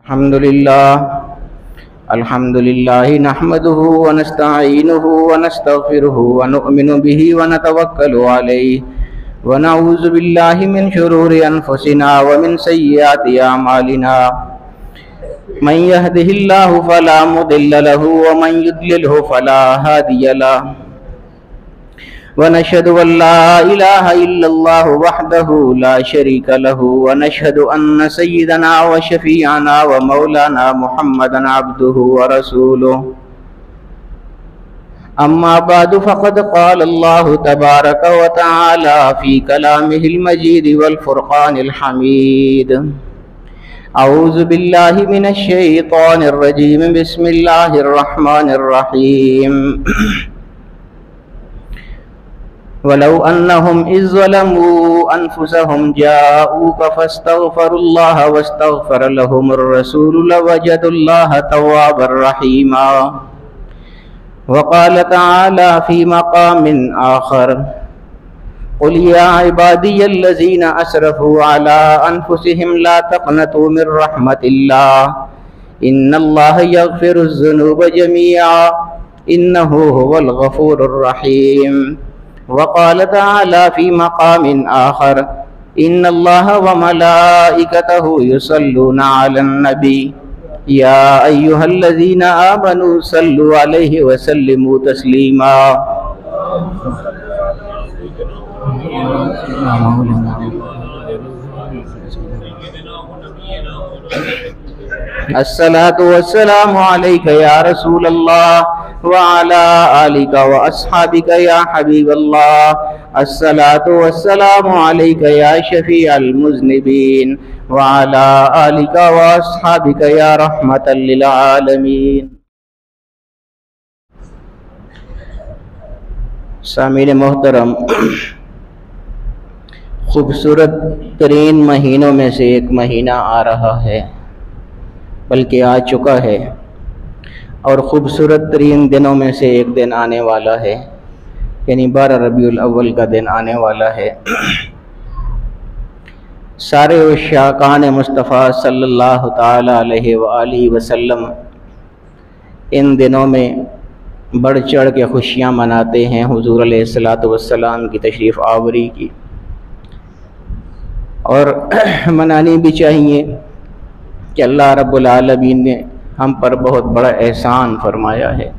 الحمد لله نحمده ونستعينه ونستغفره ونؤمن به ونتوكل عليه ونعوذ بالله من شرور أنفسنا ومن سيئات أعمالنا من يهده الله فلا مضل له ومن يضلله فلا هادي له ونشهد أن لا إله إلا الله وحده لا شريك له ونشهد أن سيدنا وشفيعنا ومولانا محمدا عبده ورسوله أما بعد فقد قال الله تبارك وتعالى في كلامه المجيد والفرقان الحميد أعوذ بالله من الشيطان الرجيم بسم الله الرحمن الرحيم ولو أنهم إذ ظلموا أنفسهم جاءوك فاستغفروا الله واستغفر لهم الرسول لوجدوا الله توابا رحيما وقال تعالى في مقام آخر قل يا عبادي الذين أسرفوا على أنفسهم لا تقنطوا من رحمة الله إن الله يغفر الذنوب جميعا إنه هو الغفور الرحيم وقال تعالى في مقام آخر إن الله وملائكته يصلون على النبي يا أيها الذين آمنوا صلوا عليه وسلموا تسليما الصلاة والسلام عليك يا رسول الله وعلى آلك وأصحابك يا حبيب الله الصلاة والسلام عليك يا شفيع المذنبين وعلى آلك وأصحابك يا رحمة للعالمين. سامعین محترم، خوبصورت ترین مہینوں میں سے ایک مہینہ آ رہا ہے، بلکہ آ چکا ہے، اور خوبصورت ترین دنوں میں سے ایک دن آنے والا ہے، یعنی 12 ربیع الاول کا دن آنے والا ہے۔ سارے عشاقان مصطفیٰ صلی اللہ تعالی علیہ وآلہ وسلم ان دنوں میں بڑھ چڑھ کے خوشیاں مناتے ہیں حضور علیہ السلام کی تشریف آوری کی، اور منانی بھی چاہیے کہ اللہ رب العالمین نے ہم پر بہت بڑا احسان فرمایا ہے۔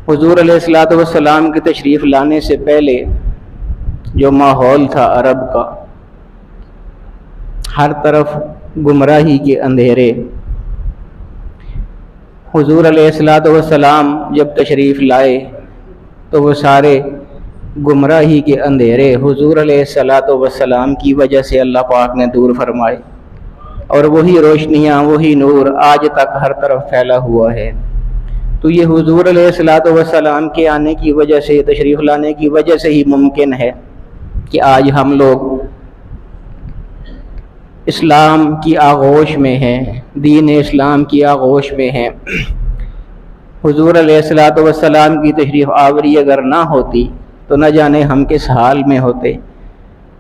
حضور علیہ السلام کی تشریف لانے سے پہلے جو ماحول تھا عرب کا، ہر طرف گمراہی کے اندھیرے، حضور علیہ السلام جب تشریف لائے تو وہ سارے گمراہی کے اندھیرے حضور علیہ السلام کی وجہ سے اللہ پاک نے دور فرمائے، اور وہی روشنیاں، وہی نور آج تک ہر طرف پھیلا ہوا ہے۔ تو یہ حضور علیہ السلام کے آنے کی وجہ سے، تشریف لانے کی وجہ سے ہی ممکن ہے کہ آج ہم لوگ اسلام کی آغوش میں ہیں، دین اسلام کی آغوش میں ہیں۔ حضور علیہ السلام کی تشریف آوری اگر نہ ہوتی تو نہ جانے ہم کس حال میں ہوتے،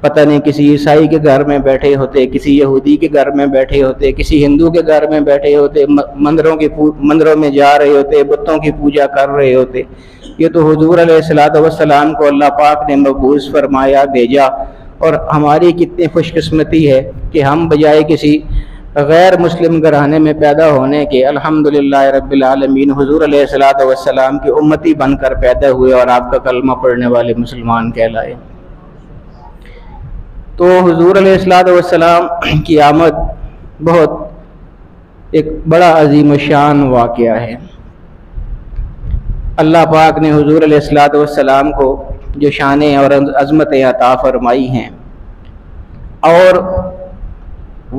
پتہ نہیں کسی عیسائی کے گھر میں بیٹھے ہوتے، کسی یہودی کے گھر میں بیٹھے ہوتے، کسی ہندو کے گھر میں بیٹھے ہوتے، مندروں میں جا رہے ہوتے، بتوں کی پوجا کر رہے ہوتے۔ یہ تو حضور علیہ السلام کو اللہ پاک نے مبعوث فرمایا، بھیجا، اور ہماری کتنی خوش قسمتی ہے کہ ہم بجائے کسی غیر مسلم گھرانے میں پیدا ہونے کے الحمدللہ رب العالمین حضور علیہ السلام کی امتی بن کر پیدا ہوئے اور آپ کا کلمہ پڑھنے والے مسلمان کہلائے۔ تو حضور علیہ السلام کی آمد بہت ایک بڑا عظیم الشان واقعہ ہے۔ اللہ پاک نے حضور علیہ السلام کو جو شانیں اور عظمتیں عطا فرمائی ہیں، اور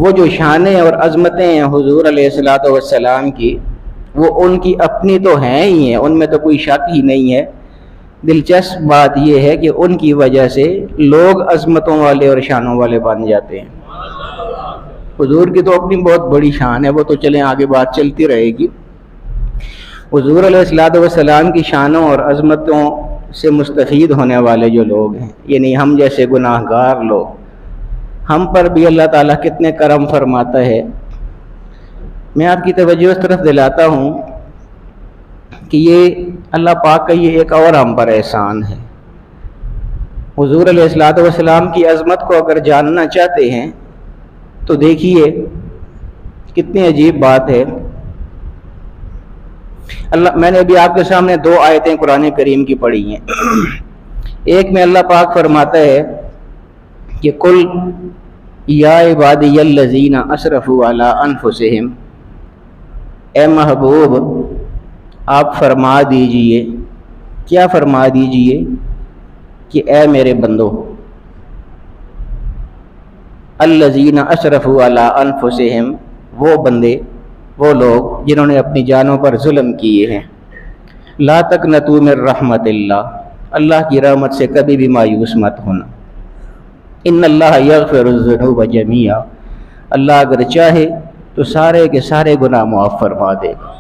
وہ جو شانیں اور عظمتیں ہیں حضور علیہ السلام کی، وہ ان کی اپنی تو ہیں ہی ہیں، ان میں تو کوئی شک ہی نہیں ہے۔ دلچسپ بات یہ ہے کہ ان کی وجہ سے لوگ عظمتوں والے اور شانوں والے بن جاتے ہیں۔ حضور کی تو اپنی بہت بڑی شان ہے، وہ تو چلیں آگے بات چلتی رہے گی۔ حضور علیہ السلام کی شانوں اور عظمتوں سے مستفید ہونے والے جو لوگ ہیں، یعنی ہم جیسے گناہگار لوگ، ہم پر بھی اللہ تعالیٰ کتنے کرم فرماتا ہے میں آپ کی توجہ اس طرف دلاتا ہوں کہ یہ اللہ پاک کا یہ ایک اور ہم پر احسان ہے۔ حضور علیہ الصلوۃ والسلام کی عظمت کو اگر جاننا چاہتے ہیں تو دیکھیے کتنی عجیب بات ہے۔ میں نے ابھی آپ کے سامنے 2 آیتیں قرآن کریم کی پڑھی ہیں۔ ایک میں اللہ پاک فرماتا ہے کہ قل یا عبادی الذین اسرفوا علی انفسہم، اے محبوب آپ فرما دیجئے، کیا فرما دیجئے کہ اے میرے بندو، الذین اسرفوا علی انفسہم، وہ بندے، وہ لوگ جنہوں نے اپنی جانوں پر ظلم کیے ہیں، لا تقنطوا من رحمت اللہ کی رحمت سے کبھی بھی مایوس مت ہونا، ان اللہ یغفر الذنوب جميعا، اللہ اگر چاہے تو سارے کے سارے گناہ معاف فرما دے گا،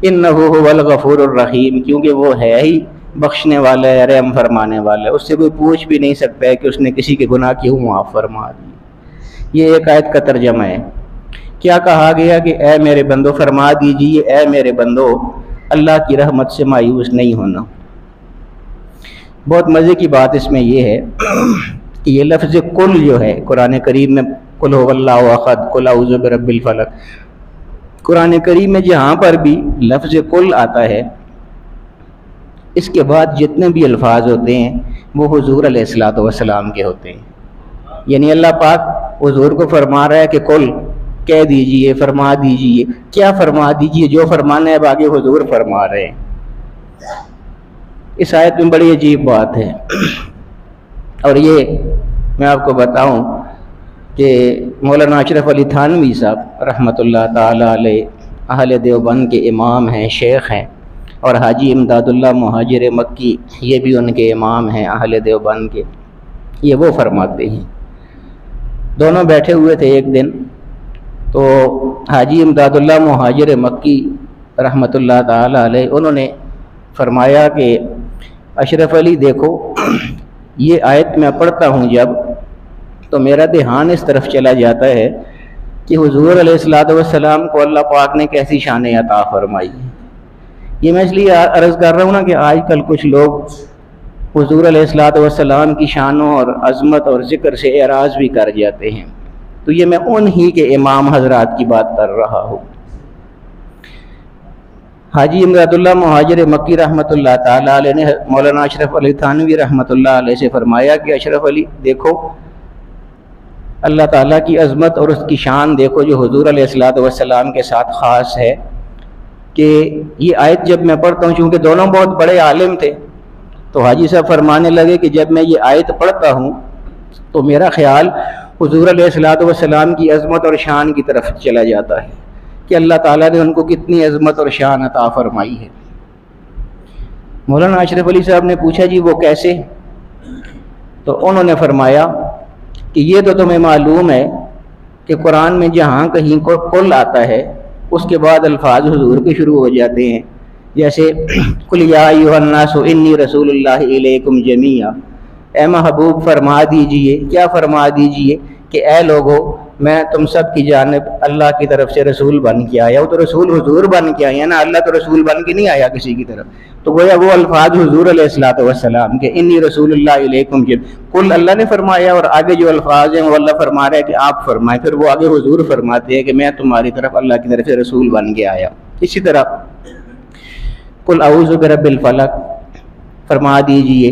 انہ هو الغفور الرحیم، کیونکہ وہ ہے ہی بخشنے والا ہے، رحم فرمانے والا ہے، اس سے کوئی پوچھ بھی نہیں سکتا ہے کہ اس نے کسی کے گناہ کیوں معاف فرما دی۔ یہ ایک آیت کا ترجمہ ہے۔ کیا کہا گیا کہ اے میرے بندو فرما دیجئے، اے میرے بندو اللہ کی رحمت سے مایوس نہیں ہونا۔ بہت مزے کی بات اس میں یہ ہے کہ یہ لفظ کل جو ہے قرآن کریم میں، قل هو اللہ احد، قل اعوذ برب الفلق، قرآن کریم میں جہاں پر بھی لفظ کل آتا ہے اس کے بعد جتنے بھی الفاظ ہوتے ہیں وہ حضور علیہ الصلوۃ والسلام کے ہوتے ہیں، یعنی اللہ پاک حضور کو فرما رہا ہے کہ کل کہہ دیجئے، فرما دیجئے، کیا فرما دیجئے، جو فرمانا ہے اب آگے حضور فرما رہے ہیں۔ اس آیت میں بڑی عجیب بات ہے، اور یہ میں آپ کو بتاؤں کہ مولانا اشرف علی تھانوی صاحب رحمۃ اللہ تعالی علیہ اہل دیوبند کے امام ہیں، شیخ ہیں، اور حاجی امداد اللہ مہاجر مکی یہ بھی ان کے امام ہیں اہل دیوبند کے، یہ وہ فرماتے ہیں۔ دونوں بیٹھے ہوئے تھے ایک دن، تو حاجی امداد اللہ مہاجر مکی رحمۃ اللہ تعالی علیہ انہوں نے فرمایا کہ اشرف علی دیکھو، یہ آیت میں پڑھتا ہوں جب تو میرا دھیان اس طرف چلا جاتا ہے کہ حضور علیہ الصلوۃ والسلام کو اللہ پاک نے کیسی شان عطا فرمائی ہے۔ یہ میں اس لیے عرض کر رہا ہوں نا کہ آج کل کچھ لوگ حضور علیہ الصلوۃ والسلام کی شانوں اور عظمت اور ذکر سے اعراض بھی کر جاتے ہیں، تو یہ میں ان ہی کے امام حضرات کی بات کر رہا ہوں۔ حاجی امداد اللہ مہاجر مکی رحمۃ اللہ تعالی علیہ نے مولانا اشرف علی تھانوی رحمۃ اللہ علیہ سے فرمایا کہ اشرف علی دیکھو، اللہ تعالیٰ کی عظمت اور اس کی شان دیکھو جو حضور علیہ الصلوۃ والسلام کے ساتھ خاص ہے، کہ یہ آیت جب میں پڑھتا ہوں، چونکہ دونوں بہت بڑے عالم تھے، تو حاجی صاحب فرمانے لگے کہ جب میں یہ آیت پڑھتا ہوں تو میرا خیال حضور علیہ الصلوۃ والسلام کی عظمت اور شان کی طرف چلا جاتا ہے کہ اللہ تعالیٰ نے ان کو کتنی عظمت اور شان عطا فرمائی ہے۔ مولانا اشرف علی صاحب نے پوچھا جی وہ کیسے؟ تو انہوں نے فرمایا کہ یہ تو تمہیں معلوم ہے کہ قرآن میں جہاں کہیں کل آتا ہے اس کے بعد الفاظ حضور کے شروع ہو جاتے ہیں، جیسے قل یا ایھا الناس انی رسول اللہ الیکم جمیعا، اے محبوب فرما دیجئے، کیا فرما دیجئے کہ اے لوگو میں تم سب کی جانب اللہ کی طرف سے رسول بن کے آیا ہوں۔ تو رسول حضور بن کے آیا نا، اللہ تو رسول بن کے نہیں آیا کسی کی طرف، تو گویا وہ الفاظ حضور علیہ الصلوۃ والسلام کے انی رسول اللہ علیکم کل اللہ نے فرمایا، اور آگے جو الفاظ ہیں وہ اللہ فرما رہا ہے کہ آپ فرمائیں، پھر وہ آگے حضور فرماتے ہیں کہ میں تمہاری طرف اللہ کی طرف سے رسول بن کے آیا۔ اسی طرح قل اعوذ برب الفلق، فرما دیجئے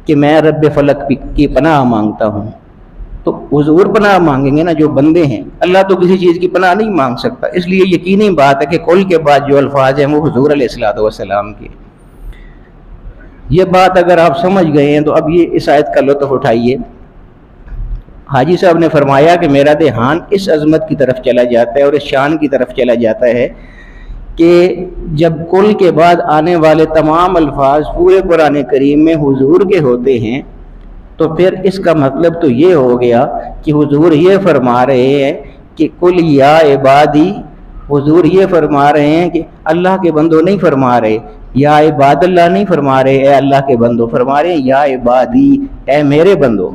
کہ میں رب فلک کی پناہ مانگتا ہوں۔ تو حضور پناہ مانگیں گے نا جو بندے ہیں، اللہ تو کسی چیز کی پناہ نہیں مانگ سکتا، اس لیے یقینی بات ہے کہ کل کے بعد جو الفاظ ہیں وہ حضور علیہ الصلوۃ والسلام کے۔ یہ بات اگر آپ سمجھ گئے ہیں تو اب یہ اس آیت کا لطف اٹھائیے۔ حاجی صاحب نے فرمایا کہ میرا دھیان اس عظمت کی طرف چلا جاتا ہے اور اس شان کی طرف چلا جاتا ہے کہ جب کل کے بعد آنے والے تمام الفاظ پورے قرآن کریم میں حضور کے ہوتے ہیں تو پھر اس کا مطلب تو یہ ہو گیا کہ حضور یہ فرما رہے ہیں کہ قل یا عبادی، حضور یہ فرما رہے ہیں کہ اللہ کے بندوں نہیں فرما رہے، یا عباد اللہ نہیں فرما رہے اے اللہ کے بندوں، فرما رہے ہیں یا عبادی اے میرے بندوں،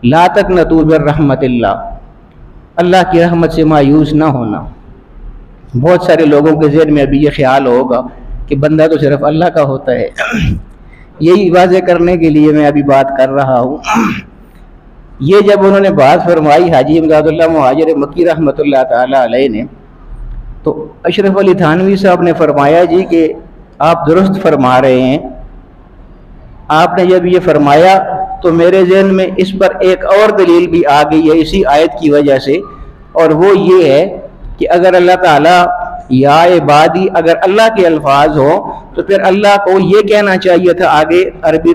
لا تقنطوا من رحمت اللہ، اللہ کی رحمت سے مایوس نہ ہونا۔ بہت سارے لوگوں کے ذہن میں ابھی یہ خیال ہوگا کہ بندہ تو صرف اللہ کا ہوتا ہے، یہی واضح کرنے کے لیے میں ابھی بات کر رہا ہوں۔ یہ جب انہوں نے بات فرمائی حاجی امداد اللہ مہاجر مکی رحمۃ اللہ تعالیٰ علیہ نے، تو اشرف علی تھانوی صاحب نے فرمایا جی کہ آپ درست فرما رہے ہیں۔ آپ نے جب یہ فرمایا تو میرے ذہن میں اس پر ایک اور دلیل بھی آ گئی ہے اسی آیت کی وجہ سے، اور وہ یہ ہے کہ اگر اللہ تعالیٰ یا عبادی اگر اللہ کے الفاظ ہوں تو پھر اللہ کو یہ کہنا چاہیے تھا آگے عربی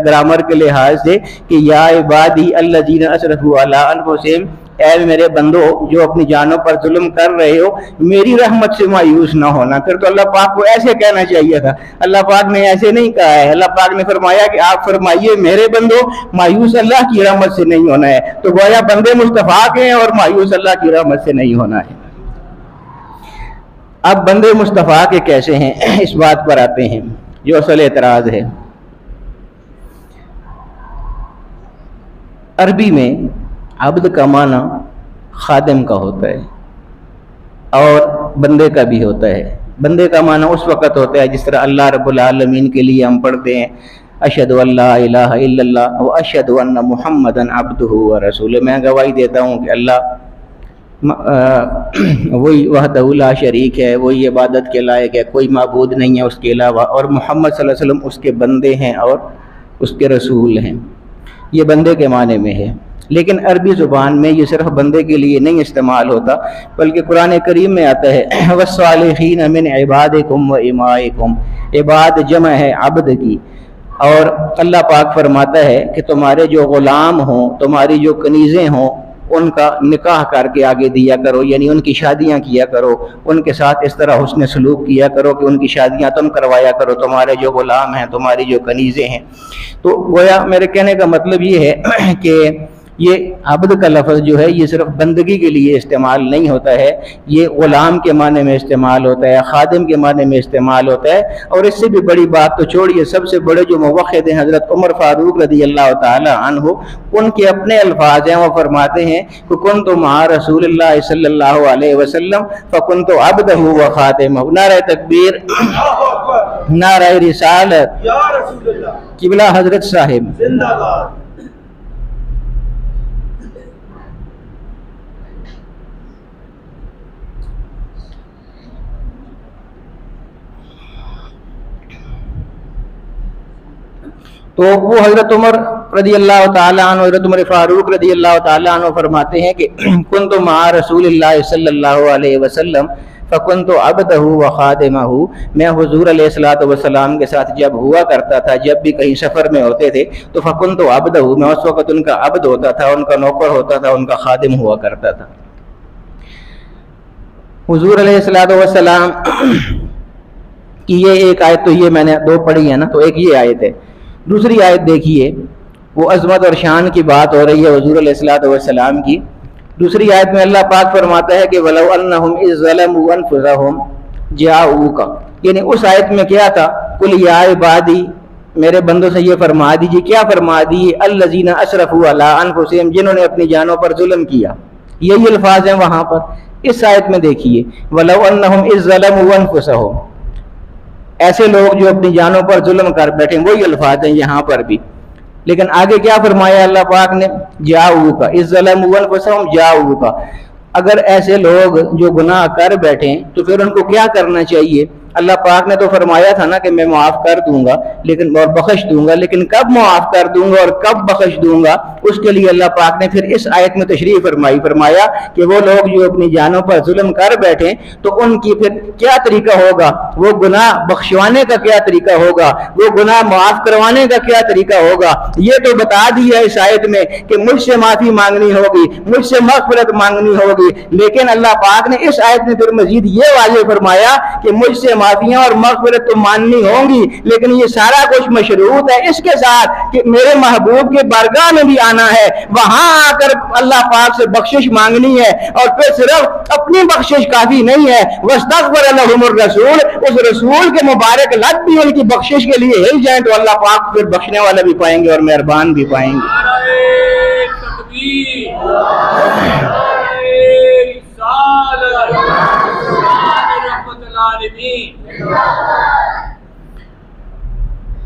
گرامر کے لحاظ سے کہ یا عبادی الذین اسرفوا علی انفسہم، اے میرے بندو جو اپنی جانوں پر ظلم کر رہے ہو میری رحمت سے مایوس نہ ہونا۔ پھر تو اللہ پاک کو ایسے کہنا چاہیے تھا، اللہ پاک نے ایسے نہیں کہا ہے۔ اللہ پاک نے فرمایا کہ آپ فرمائیے میرے بندو مایوس اللہ کی رحمت سے نہیں ہونا ہے، تو گویا بندے مصطفیٰ کے ہیں اور مایوس اللہ کی رحمت سے نہیں ہونا ہے۔ اب بندے مصطفیٰ کے کیسے ہیں اس بات پر آتے ہیں جو اصل اعتراض ہے۔ عربی میں عبد کا معنی خادم کا ہوتا ہے اور بندے کا بھی ہوتا ہے۔ بندے کا معنی اس وقت ہوتا ہے جس طرح اللہ رب العالمین کے لیے ہم پڑھتے ہیں اشہد ان لا الہ الا اللہ و اشہد ان محمدا عبدہ و رسولہ، میں گواہی دیتا ہوں کہ اللہ وہی وحدہ لا شریک ہے، وہی عبادت کے لائق ہے، کوئی معبود نہیں ہے اس کے علاوہ، اور محمد صلی اللہ علیہ وسلم اس کے بندے ہیں اور اس کے رسول ہیں۔ یہ بندے کے معنی میں ہے، لیکن عربی زبان میں یہ صرف بندے کے لیے نہیں استعمال ہوتا بلکہ قرآن کریم میں آتا ہے والصالحین من عبادکم و امائکم، عباد جمع ہے عبد کی، اور اللہ پاک فرماتا ہے کہ تمہارے جو غلام ہوں، تمہاری جو کنیزیں ہوں، ان کا نکاح کر کے آگے دیا کرو، یعنی ان کی شادیاں کیا کرو، ان کے ساتھ اس طرح حسن سلوک کیا کرو کہ ان کی شادیاں تم کروایا کرو، تمہارے جو غلام ہیں، تمہاری جو کنیزیں ہیں۔ تو گویا میرے کہنے کا مطلب یہ ہے کہ یہ عبد کا لفظ جو ہے یہ صرف بندگی کے لیے استعمال نہیں ہوتا ہے، یہ غلام کے معنی میں استعمال ہوتا ہے، خادم کے معنی میں استعمال ہوتا ہے۔ اور اس سے بھی بڑی بات تو چھوڑیے، سب سے بڑے جو موحد ہیں حضرت عمر فاروق رضی اللہ تعالی عنہ، ان کے اپنے الفاظ ہیں، وہ فرماتے ہیں کہ کنت مع رسول اللہ صلی اللہ علیہ وسلم فکنت عبدہ و خاتمہ۔ نعرہ تکبیر، نعرہ رسالت، قبلہ حضرت صاحب زندہ باد۔ تو وہ حضرت عمر رضی اللہ تعالیٰ عنہ، حضرت عمر فاروق رضی اللہ تعالیٰ عنہ فرماتے ہیں کہ کنت مع رسول اللہ صلی اللہ علیہ وسلم فکنت عبدہ و خادمہ، میں حضور علیہ الصلوۃ والسلام کے ساتھ جب ہوا کرتا تھا، جب بھی کہیں سفر میں ہوتے تھے تو فکنت عبدہ، میں اس وقت ان کا عبد ہوتا تھا، ان کا نوکر ہوتا تھا، ان کا خادم ہوا کرتا تھا۔ حضور علیہ الصلوۃ والسلام کی یہ ایک آیت تو یہ میں نے دو پڑھی ہے نا، تو ایک یہ آیت ہے۔ دوسری آیت دیکھیے، وہ عظمت اور شان کی بات ہو رہی ہے حضور علیہ الصلوۃ والسلام کی۔ دوسری آیت میں اللہ پاک فرماتا ہے کہ وَلَوْ أَنَّهُمْ إِذْ ظَلَمُوا أَنفُسَهُمْ جَاءُوكَ، یعنی اس آیت میں کیا تھا، قُلْ يَا عِبَادِي، میرے بندوں سے یہ فرما دیجیے، کیا فرما دیجیے، الَّذِينَ أَسْرَفُوا عَلَىٰ أَنفُسِهِمْ، جنہوں نے اپنی جانوں پر ظلم کیا، یہی الفاظ ہیں وہاں پر۔ اس آیت میں دیکھیے وَلَوْ أَنَّهُمْ إِذْ ظَلَمُوا أَنفُسَهُمْ، ایسے لوگ جو اپنی جانوں پر ظلم کر بیٹھے، وہی الفاظ ہیں یہاں پر بھی، لیکن آگے کیا فرمایا اللہ پاک نے، جاؤکا اذ ظلموا انفسہم جاؤکا، اگر ایسے لوگ جو گناہ کر بیٹھیں تو پھر ان کو کیا کرنا چاہیے؟ اللہ پاک نے تو فرمایا تھا نا کہ میں معاف کر دوں گا لیکن اور بخش دوں گا، لیکن کب معاف کر دوں گا اور کب بخش دوں گا، اس کے لیے اللہ پاک نے پھر اس آیت میں تشریح فرمایا کہ وہ لوگ جو اپنی جانوں پر ظلم کر بیٹھیں تو ان کی پھر کیا طریقہ ہوگا، وہ گناہ بخشوانے کا کیا طریقہ ہوگا، وہ گناہ معاف کروانے کا کیا طریقہ ہوگا۔ یہ تو بتا دیا اس آیت میں کہ مجھ سے معافی مانگنی ہوگی، مجھ سے مغفرت مانگنی ہوگی، لیکن اللہ پاک نے اس آیت میں پھر مزید یہ واضح فرمایا کہ مجھ سے معافیاں اور مغفرت تو ماننی ہوں گی، لیکن یہ سارا کچھ مشروط ہے اس کے ساتھ کہ میرے محبوب کے بارگاہ میں بھی آنا ہے، وہاں آ کر اللہ پاک سے بخشش مانگنی ہے، اور پھر صرف اپنی بخشش کافی نہیں ہے، وَاسْتَغْفَرَ لَهُمُ الرَّسُولُ، اس رسول کے مبارک لب بھی ان کی بخشش کے لیے ہل جائیں تو اللہ پاک پھر بخشنے والا بھی پائیں گے اور مہربان بھی پائیں گے۔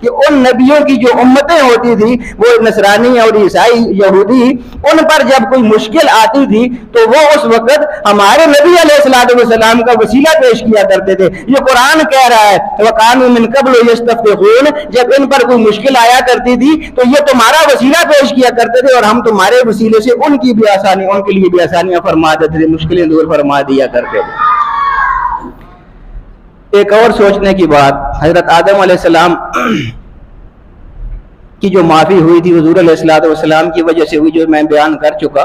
کہ ان نبیوں کی جو امتیں ہوتی تھی وہ نصرانی اور عیسائی یہودی، ان پر جب کوئی مشکل آتی تھی تو وہ اس وقت ہمارے نبی علیہ الصلوۃ والسلام کا وسیلہ پیش کیا کرتے تھے۔ یہ قرآن کہہ رہا ہے وَكَانُوا مِن قَبْلُ يَسْتَفْتِحُونَ، جب ان پر کوئی مشکل آیا کرتی تھی تو یہ تمہارا وسیلہ پیش کیا کرتے تھے اور ہم تمہارے وسیلے سے ان کی بھی آسانی، ان کے لیے بھی آسانیاں فرما دیتے تھے، مشکلیں دور فرما دیا کرتے تھے۔ ایک اور سوچنے کی بات، حضرت آدم علیہ السلام کی جو معافی ہوئی تھی حضور علیہ الصلوۃ والسلام کی وجہ سے ہوئی، جو میں بیان کر چکا۔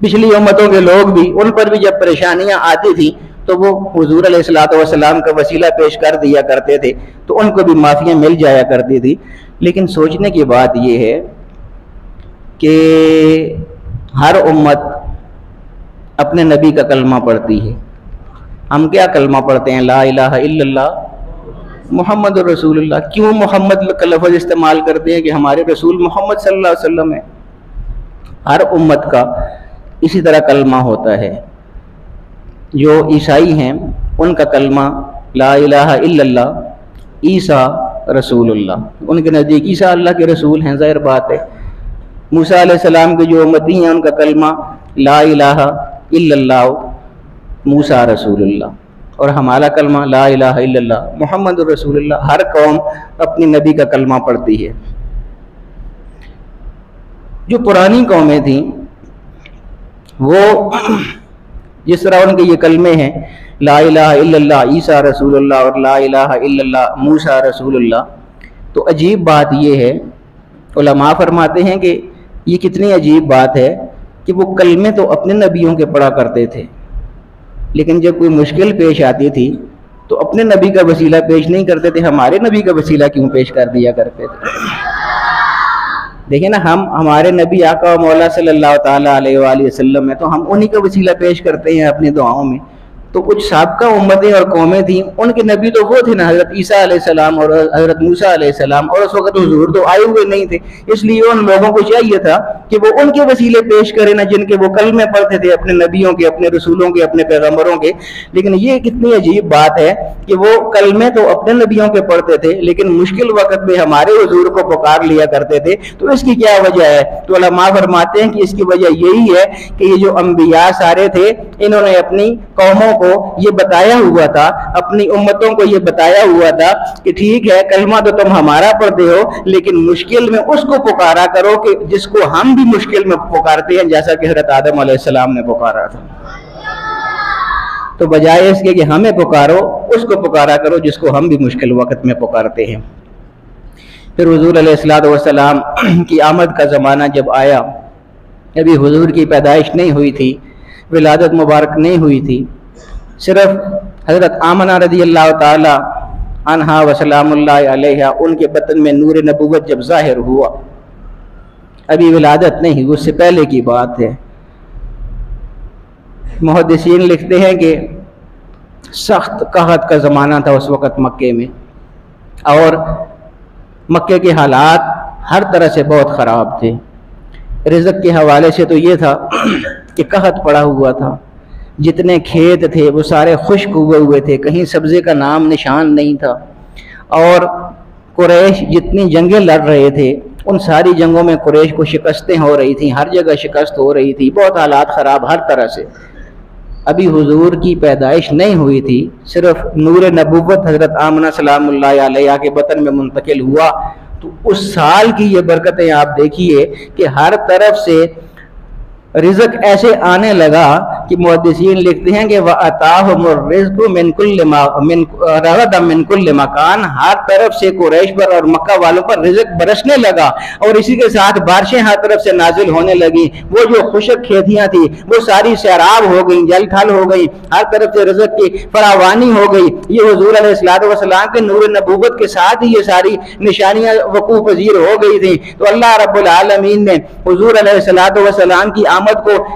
پچھلی امتوں کے لوگ بھی، ان پر بھی جب پریشانیاں آتی تھی تو وہ حضور علیہ الصلوۃ والسلام کا وسیلہ پیش کر دیا کرتے تھے تو ان کو بھی معافیاں مل جایا کرتی تھی۔ لیکن سوچنے کی بات یہ ہے کہ ہر امت اپنے نبی کا کلمہ پڑھتی ہے۔ ہم کیا کلمہ پڑھتے ہیں؟ لا الہ الا اللہ محمد رسول اللہ۔ کیوں محمد کا لفظ استعمال کرتے ہیں؟ کہ ہمارے رسول محمد صلی اللہ علیہ وسلم ہے۔ ہر امت کا اسی طرح کلمہ ہوتا ہے۔ جو عیسائی ہیں ان کا کلمہ لا الہ الا اللہ عیسیٰ رسول اللہ، ان کے نزدیک عیسیٰ اللہ کے رسول ہیں، ظاہر بات ہے۔ موسیٰ علیہ السلام کے جو امتی ہیں ان کا کلمہ لا الہ الا اللہ موسیٰ رسول اللہ، اور ہمارا کلمہ لا الہ الا اللہ محمد رسول اللہ۔ ہر قوم اپنی نبی کا کلمہ پڑھتی ہے۔ جو پرانی قومیں تھیں وہ جس طرح ان کے یہ کلمے ہیں لا الہ الا اللہ عیسیٰ رسول اللہ اور لا الہ الا اللہ موسیٰ رسول اللہ، تو عجیب بات یہ ہے، علماء فرماتے ہیں کہ یہ کتنی عجیب بات ہے کہ وہ کلمے تو اپنے نبیوں کے پڑھا کرتے تھے، لیکن جب کوئی مشکل پیش آتی تھی تو اپنے نبی کا وسیلہ پیش نہیں کرتے تھے، ہمارے نبی کا وسیلہ کیوں پیش کر دیا کرتے تھے؟ دیکھیں نا، ہمارے نبی آقا و مولا صلی اللہ تعالیٰ علیہ وآلہ وسلم ہے تو ہم انہی کا وسیلہ پیش کرتے ہیں اپنی دعاؤں میں۔ تو کچھ سابقہ امتیں اور قومیں تھیں، ان کے نبی تو وہ تھے نا حضرت عیسیٰ علیہ السلام اور حضرت موسیٰ علیہ السلام، اور اس وقت حضور تو آئے ہوئے نہیں تھے، اس لیے ان لوگوں کو چاہیے تھا کہ وہ ان کے وسیلے پیش کریں نا جن کے وہ کلمے پڑھتے تھے، اپنے نبیوں کے، اپنے رسولوں کے، اپنے پیغمبروں کے۔ لیکن یہ کتنی عجیب بات ہے کہ وہ کلمے تو اپنے نبیوں کے پڑھتے تھے لیکن مشکل وقت میں ہمارے حضور کو پکار لیا کرتے تھے۔ تو اس کی کیا وجہ ہے؟ تو علماء فرماتے ہیں کہ اس کی وجہ یہی ہے کہ یہ جو انبیاء سارے تھے انہوں نے اپنی قوموں کو یہ بتایا ہوا تھا، اپنی امتوں کو یہ بتایا ہوا تھا کہ ٹھیک ہے کلمہ تو تم ہمارا پڑھتے ہو لیکن مشکل میں اس کو پکارا کرو کہ جس کو ہم بھی مشکل میں پکارتے ہیں، جیسا کہ حضرت آدم علیہ السلام نے پکارا تھا۔ تو بجائے اس کے کہ ہمیں پکارو، اس کو پکارا کرو جس کو ہم بھی مشکل وقت میں پکارتے ہیں۔ پھر حضور علیہ الصلوۃ والسلام کی آمد کا زمانہ جب آیا، ابھی حضور کی پیدائش نہیں ہوئی تھی، ولادت مبارک نہیں ہوئی تھی، صرف حضرت آمنہ رضی اللہ تعالی عنہا وسلام اللہ علیہ ان کے بطن میں نور نبوت جب ظاہر ہوا، ابھی ولادت نہیں، اس سے پہلے کی بات ہے۔ محدثین لکھتے ہیں کہ سخت قحط کا زمانہ تھا اس وقت مکے میں، اور مکے کے حالات ہر طرح سے بہت خراب تھے۔ رزق کے حوالے سے تو یہ تھا کہ قحط پڑا ہوا تھا، جتنے کھیت تھے وہ سارے خشک ہوئے تھے، کہیں سبزے کا نام نشان نہیں تھا، اور قریش جتنی جنگیں لڑ رہے تھے ان ساری جنگوں میں قریش کو شکستیں ہو رہی تھیں، ہر جگہ شکست ہو رہی تھی، بہت حالات خراب ہر طرح سے۔ ابھی حضور کی پیدائش نہیں ہوئی تھی، صرف نور نبوت حضرت آمنہ سلام اللہ علیہ کے بطن میں منتقل ہوا۔ تو اس سال کی یہ برکتیں آپ دیکھیے کہ ہر طرف سے رزق ایسے آنے لگا کہ محدثین لکھتے ہیں کہ وَأَتَاهُمُ الرِّزْقُ مِنْ كُلِّ مَكَانٍ، ہر طرف سے قریش پر اور مکہ والوں پر رزق برسنے لگا، اور اسی کے ساتھ بارشیں ہر طرف سے نازل ہونے لگیں۔ وہ جو خشک کھیتیاں تھیں وہ ساری سیراب ہو گئیں، جل تھل ہو گئی، ہر طرف سے رزق کی فراوانی ہو گئی۔ یہ حضور علیہ الصلوۃ والسلام کے نور نبوت کے ساتھ ہی یہ ساری نشانیاں وقوع پذیر ہو گئی تھیں۔ تو اللہ رب العالمین نے حضور علیہ الصلوۃ والسلام کی آمد کو